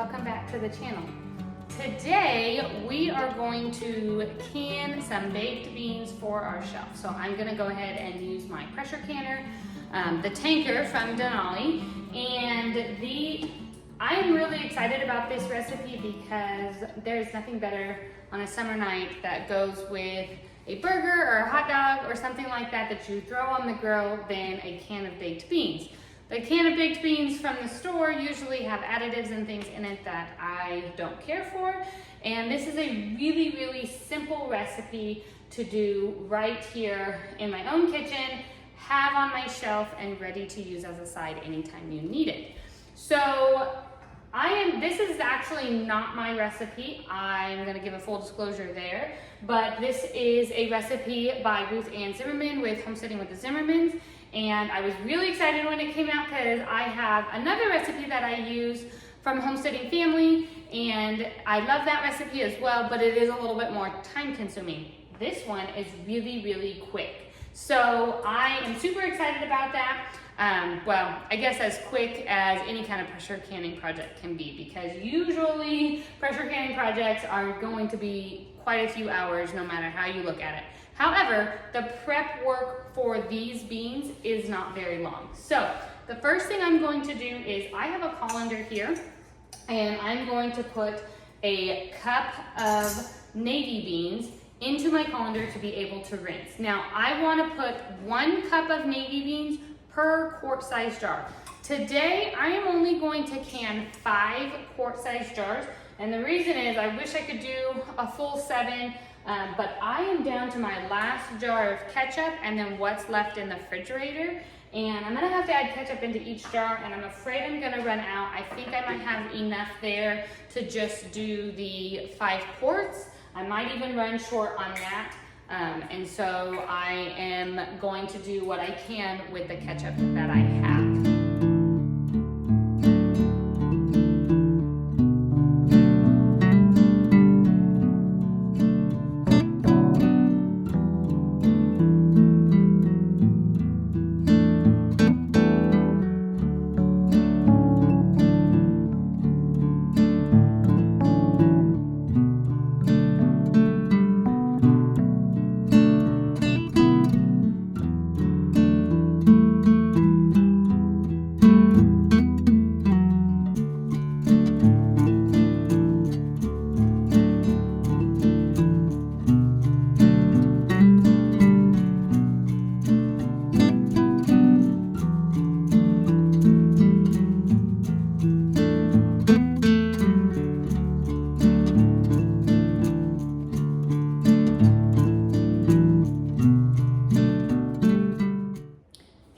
welcome back to the channel. Today we are going to can some baked beans for our shelf. So I'm gonna go ahead and use my pressure canner, the tanker from Denali, and I'm really excited about this recipe because there's nothing better on a summer night that goes with a burger or a hot dog or something like that that you throw on the grill than a can of baked beans. The can of baked beans from the store usually have additives and things in it that I don't care for. And this is a really, really simple recipe to do right here in my own kitchen, have on my shelf, and ready to use as a side anytime you need it. So this is actually not my recipe. I'm gonna give a full disclosure there, but this is a recipe by Ruth Ann Zimmerman with Homesteading with the Zimmermans. And I was really excited when it came out because I have another recipe that I use from Homesteading Family, and I love that recipe as well, but it is a little bit more time consuming. This one is really, really quick. So I am super excited about that. Well, I guess as quick as any kind of pressure canning project can be, because usually pressure canning projects are going to be quite a few hours no matter how you look at it. However, the prep work for these beans is not very long. So the first thing I'm going to do is I have a colander here, and I'm going to put a cup of navy beans into my colander to be able to rinse. Now I want to put 1 cup of navy beans per quart-size jar. Today I am only going to can 5 quart-size jars, and the reason is I wish I could do a full 7, but I am down to my last jar of ketchup and then what's left in the refrigerator, and I'm gonna have to add ketchup into each jar, and I'm afraid I'm gonna run out. I think I might have enough there to just do the 5 quarts. I might even run short on that. And so I am going to do what I can with the ketchup that I have.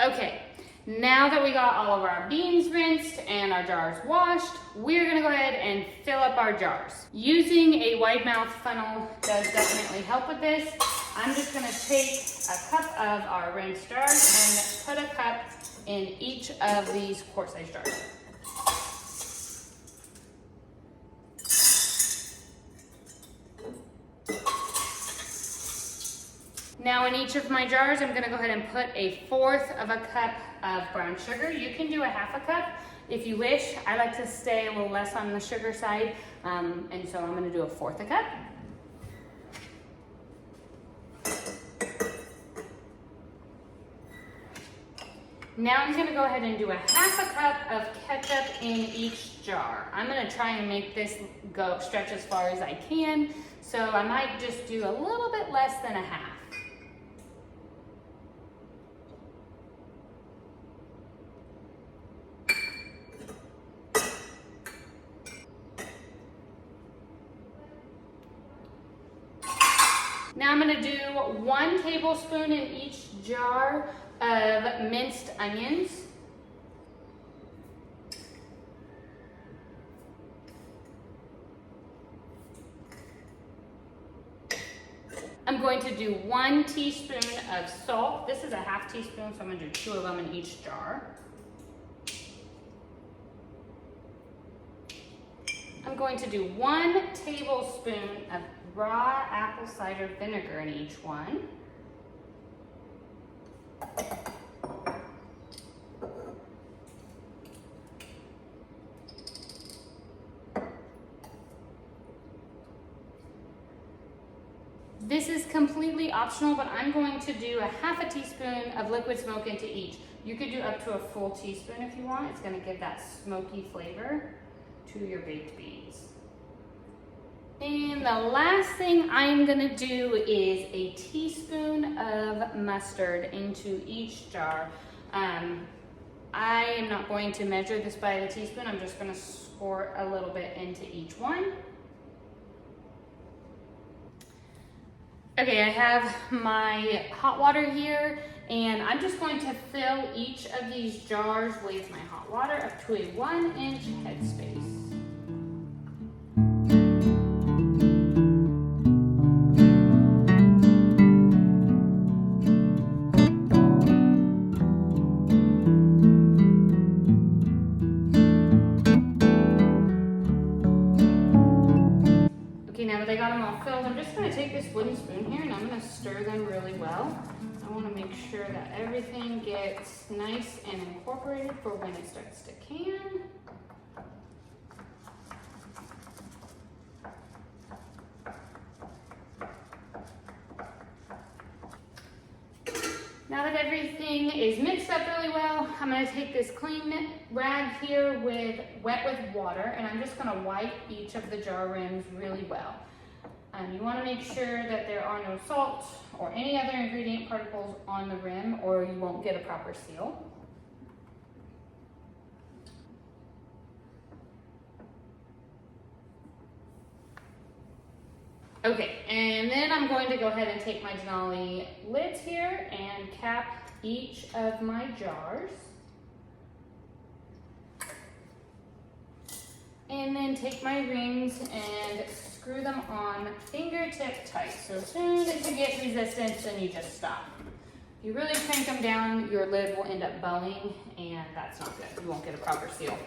Okay, now that we got all of our beans rinsed and our jars washed, we're gonna go ahead and fill up our jars. Using a wide mouth funnel does definitely help with this. I'm just gonna take a cup of our rinsed jars and put a cup in each of these quart-size jars. Now in each of my jars, I'm gonna go ahead and put 1/4 of a cup of brown sugar. You can do 1/2 cup if you wish. I like to stay a little less on the sugar side, and so I'm gonna do 1/4 a cup. Now I'm gonna go ahead and do 1/2 cup of ketchup in each jar. I'm gonna try and make this stretch as far as I can, so I might just do a little bit less than 1/2. Now I'm gonna do 1 tablespoon in each jar of minced onions. I'm going to do 1 teaspoon of salt. This is a 1/2 teaspoon, so I'm gonna do 2 of them in each jar. I'm going to do 1 tablespoon of raw apple cider vinegar in each one. completely optional, but I'm going to do a half a teaspoon of liquid smoke into each. You could do up to a full teaspoon if you want. It's gonna give that smoky flavor to your baked beans. And the last thing I'm gonna do is a teaspoon of mustard into each jar. I am not going to measure this by the teaspoon. I'm just gonna squirt a little bit into each one. Okay, I have my hot water here, and I'm just going to fill each of these jars with my hot water up to a 1-inch headspace. Now that I got them all filled, I'm just going to take this wooden spoon here and I'm going to stir them really well. I want to make sure that everything gets nice and incorporated for when it starts to can. Now that everything is mixed up really well, I'm going to take this clean rag here wet with water, and I'm just going to wipe each of the jar rims really well. You want to make sure that there are no salt or any other ingredient particles on the rim, or you won't get a proper seal. Okay, and then I'm going to go ahead and take my Denali lids here and cap each of my jars. And then take my rings and screw them on fingertip tight. So as soon as you get resistance, then you just stop. If you really crank them down, your lid will end up bowing, and that's not good. You won't get a proper seal.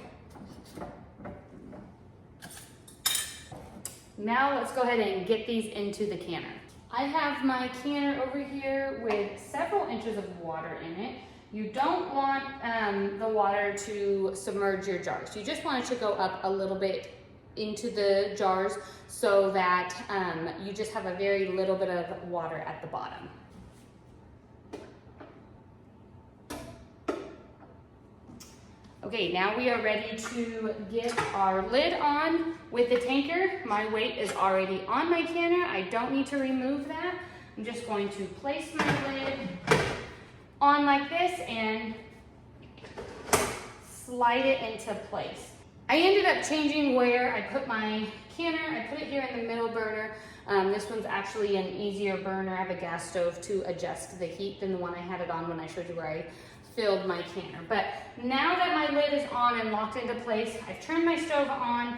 Now let's go ahead and get these into the canner. I have my canner over here with several inches of water in it. You don't want the water to submerge your jars. You just want it to go up a little bit into the jars so that you just have a very little bit of water at the bottom. Okay, now we are ready to get our lid on with the tanker. My weight is already on my canner. I don't need to remove that. I'm just going to place my lid on like this and slide it into place. I ended up changing where I put my canner. I put it here in the middle burner. This one's actually an easier burner. I have a gas stove to adjust the heat than the one I had it on when I showed you where I filled my canner. But now that my lid is on and locked into place, I've turned my stove on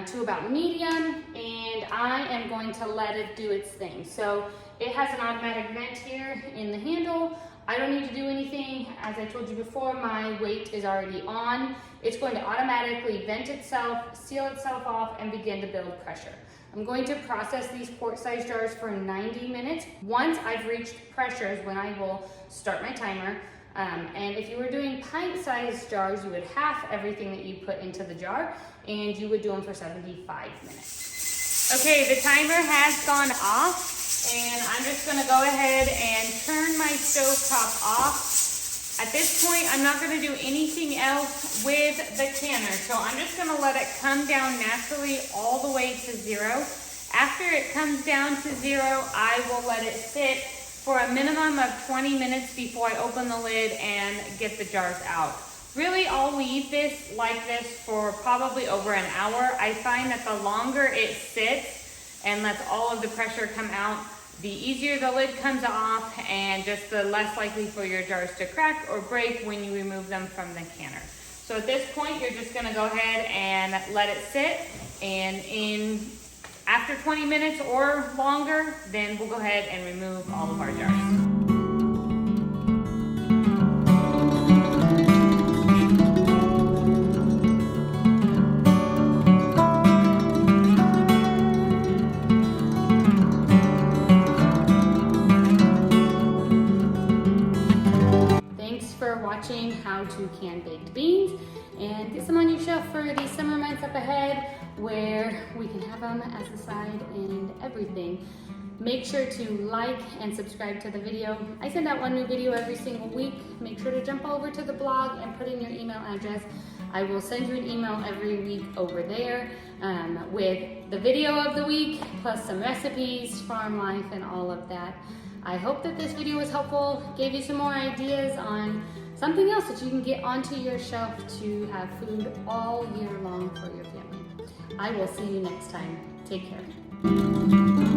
to about medium, and I am going to let it do its thing. So it has an automatic vent here in the handle. I don't need to do anything. As I told you before, my weight is already on. It's going to automatically vent itself, seal itself off, and begin to build pressure. I'm going to process these quart-sized jars for 90 minutes. Once I've reached pressure is when I will start my timer. And if you were doing pint-sized jars, you would half everything that you put into the jar, and you would do them for 75 minutes. Okay, the timer has gone off. And I'm just gonna go ahead and turn my stovetop off. At this point, I'm not gonna do anything else with the canner. So I'm just gonna let it come down naturally all the way to 0. After it comes down to 0, I will let it sit for a minimum of 20 minutes before I open the lid and get the jars out. Really, I'll leave this like this for probably over an hour. I find that the longer it sits and lets all of the pressure come out, the easier the lid comes off, and just the less likely for your jars to crack or break when you remove them from the canner. So at this point, you're just gonna go ahead and let it sit, and after 20 minutes or longer, then we'll go ahead and remove all of our jars. Watching how to can baked beans and get some on your shelf for these summer months up ahead, where we can have them as a side and everything. Make sure to like and subscribe to the video. I send out one new video every single week. Make sure to jump over to the blog and put in your email address. I will send you an email every week over there with the video of the week, plus some recipes, farm life, and all of that. I hope that this video was helpful, gave you some more ideas on something else that you can get onto your shelf to have food all year long for your family. I will see you next time. Take care.